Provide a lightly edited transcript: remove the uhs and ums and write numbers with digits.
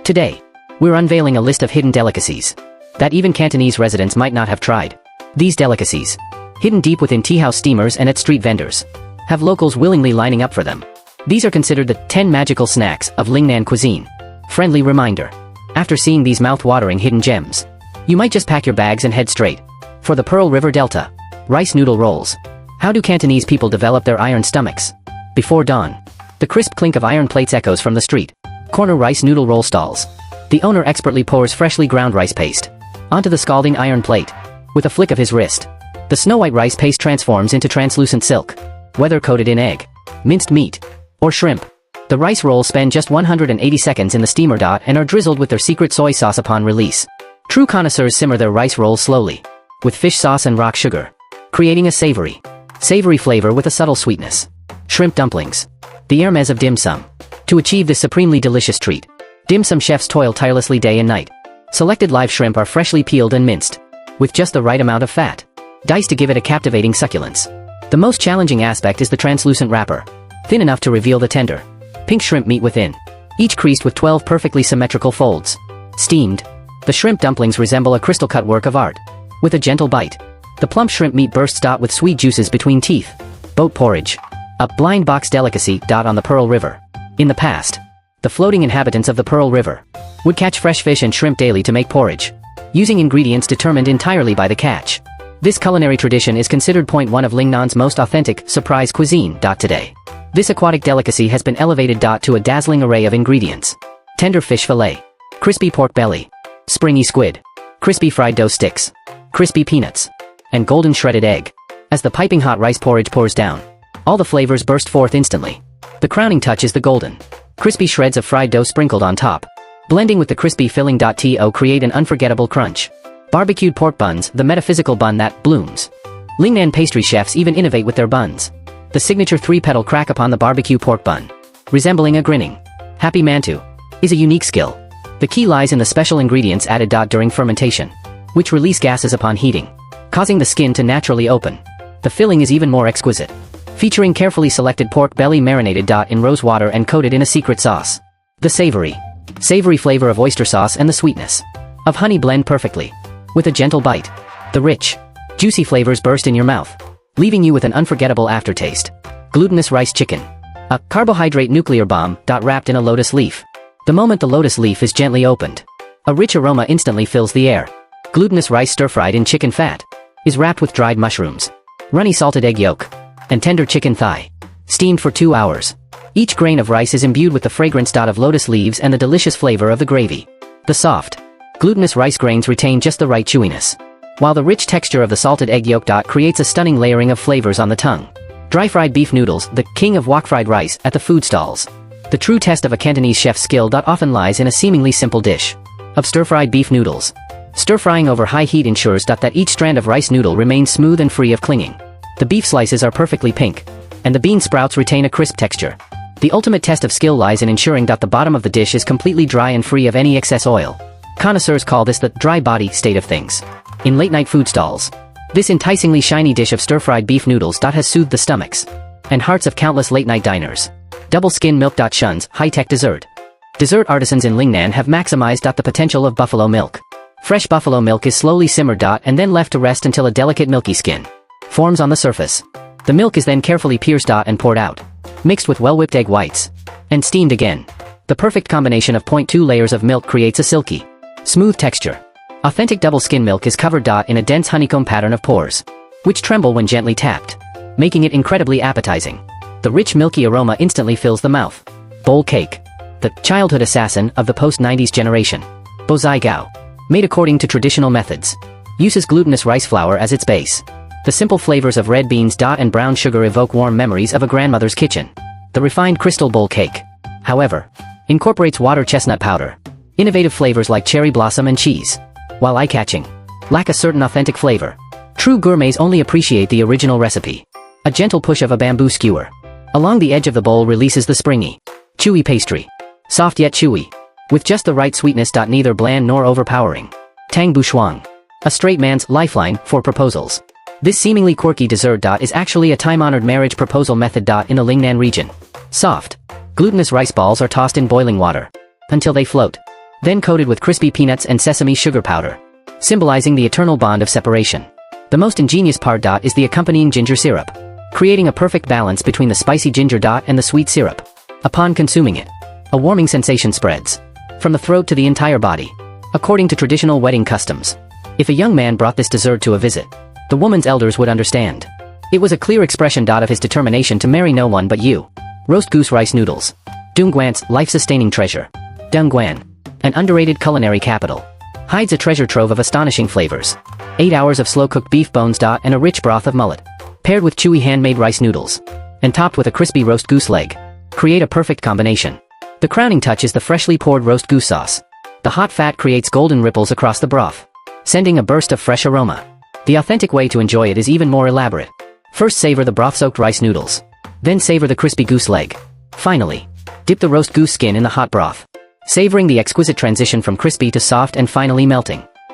Today, we're unveiling a list of hidden delicacies that even Cantonese residents might not have tried. These delicacies, hidden deep within tea house steamers and at street vendors, have locals willingly lining up for them. These are considered the 10 magical snacks of Lingnan cuisine. Friendly reminder. After seeing these mouth-watering hidden gems, you might just pack your bags and head straight for the Pearl River Delta. Rice noodle rolls. How do Cantonese people develop their iron stomachs? Before dawn, the crisp clink of iron plates echoes from the street corner rice noodle roll stalls. The owner expertly pours freshly ground rice paste onto the scalding iron plate. With a flick of his wrist, the snow-white rice paste transforms into translucent silk, whether coated in egg, minced meat, or shrimp. The rice rolls spend just 180 seconds in the steamer and are drizzled with their secret soy sauce upon release. True connoisseurs simmer their rice rolls slowly, with fish sauce and rock sugar, creating a savory flavor with a subtle sweetness. Shrimp dumplings. The Hermes of dim sum. To achieve this supremely delicious treat, dim sum chefs toil tirelessly day and night. Selected live shrimp are freshly peeled and minced, with just the right amount of fat, diced to give it a captivating succulence. The most challenging aspect is the translucent wrapper, thin enough to reveal the tender, pink shrimp meat within, each creased with 12 perfectly symmetrical folds. Steamed. The shrimp dumplings resemble a crystal-cut work of art. With a gentle bite, the plump shrimp meat bursts with sweet juices between teeth. Boat porridge. A blind box delicacy on the Pearl River. In the past, the floating inhabitants of the Pearl River would catch fresh fish and shrimp daily to make porridge, using ingredients determined entirely by the catch. This culinary tradition is considered one of Lingnan's most authentic surprise cuisine. Today, this aquatic delicacy has been elevated to a dazzling array of ingredients. Tender fish fillet, crispy pork belly, springy squid, crispy fried dough sticks, crispy peanuts, and golden shredded egg. As the piping hot rice porridge pours down, all the flavors burst forth instantly. The crowning touch is the golden, crispy shreds of fried dough sprinkled on top, blending with the crispy filling. To create an unforgettable crunch. Barbecued pork buns, the metaphysical bun that blooms. Lingnan pastry chefs even innovate with their buns. The signature 3-petal crack upon the barbecue pork bun, resembling a grinning, happy mantu, is a unique skill. The key lies in the special ingredients added during fermentation, which release gases upon heating, causing the skin to naturally open. The filling is even more exquisite, featuring carefully selected pork belly marinated in rose water and coated in a secret sauce. The savory flavor of oyster sauce and the sweetness of honey blend perfectly. With a gentle bite, the rich, juicy flavors burst in your mouth, leaving you with an unforgettable aftertaste. Glutinous rice chicken. A carbohydrate nuclear bomb wrapped in a lotus leaf. The moment the lotus leaf is gently opened, a rich aroma instantly fills the air. Glutinous rice stir-fried in chicken fat is wrapped with dried mushrooms, runny salted egg yolk, and tender chicken thigh, steamed for 2 hours. Each grain of rice is imbued with the fragrance of lotus leaves and the delicious flavor of the gravy. The soft, glutinous rice grains retain just the right chewiness, while the rich texture of the salted egg yolk creates a stunning layering of flavors on the tongue. Dry-fried beef noodles, the king of wok-fried rice at the food stalls. The true test of a Cantonese chef's skill often lies in a seemingly simple dish of stir-fried beef noodles. Stir-frying over high heat ensures that each strand of rice noodle remains smooth and free of clinging. The beef slices are perfectly pink, and the bean sprouts retain a crisp texture. The ultimate test of skill lies in ensuring that the bottom of the dish is completely dry and free of any excess oil. Connoisseurs call this the dry body state of things. In late-night food stalls, this enticingly shiny dish of stir-fried beef noodles has soothed the stomachs and hearts of countless late-night diners. Double skim milk shuns high-tech dessert. Dessert artisans in Lingnan have maximized the potential of buffalo milk. Fresh buffalo milk is slowly simmered and then left to rest until a delicate milky skin forms on the surface. The milk is then carefully pierced and poured out, mixed with well-whipped egg whites, and steamed again. The perfect combination of 0.2 layers of milk creates a silky, smooth texture. Authentic double skin milk is covered in a dense honeycomb pattern of pores, which tremble when gently tapped, making it incredibly appetizing. The rich milky aroma instantly fills the mouth. Bowl cake. The childhood assassin of the post-90s generation. Bozai Gao. Made according to traditional methods. Uses glutinous rice flour as its base. The simple flavors of red beans and brown sugar evoke warm memories of a grandmother's kitchen. The refined crystal bowl cake, however, incorporates water chestnut powder. Innovative flavors like cherry blossom and cheese, while eye-catching, lack a certain authentic flavor. True gourmets only appreciate the original recipe. A gentle push of a bamboo skewer along the edge of the bowl releases the springy, chewy pastry. Soft yet chewy, with just the right sweetness. Neither bland nor overpowering. Tang Bouchuang. A straight man's lifeline for proposals. This seemingly quirky dessert is actually a time-honored marriage proposal method in the Lingnan region. Soft, glutinous rice balls are tossed in boiling water until they float. then coated with crispy peanuts and sesame sugar powder, symbolizing the eternal bond of separation. The most ingenious part is the accompanying ginger syrup, creating a perfect balance between the spicy ginger and the sweet syrup. Upon consuming it, a warming sensation spreads from the throat to the entire body. According to traditional wedding customs, if a young man brought this dessert to a visit, the woman's elders would understand. It was a clear expression of his determination to marry no one but you. Roast goose rice noodles. Dung Guan's life-sustaining treasure. Dung Guan, an underrated culinary capital, hides a treasure trove of astonishing flavors. 8 hours of slow-cooked beef bones and a rich broth of mullet, paired with chewy handmade rice noodles, and topped with a crispy roast goose leg, create a perfect combination. The crowning touch is the freshly poured roast goose sauce. The hot fat creates golden ripples across the broth, sending a burst of fresh aroma. The authentic way to enjoy it is even more elaborate. First savor the broth-soaked rice noodles. Then savor the crispy goose leg. Finally, dip the roast goose skin in the hot broth, savoring the exquisite transition from crispy to soft and finally melting.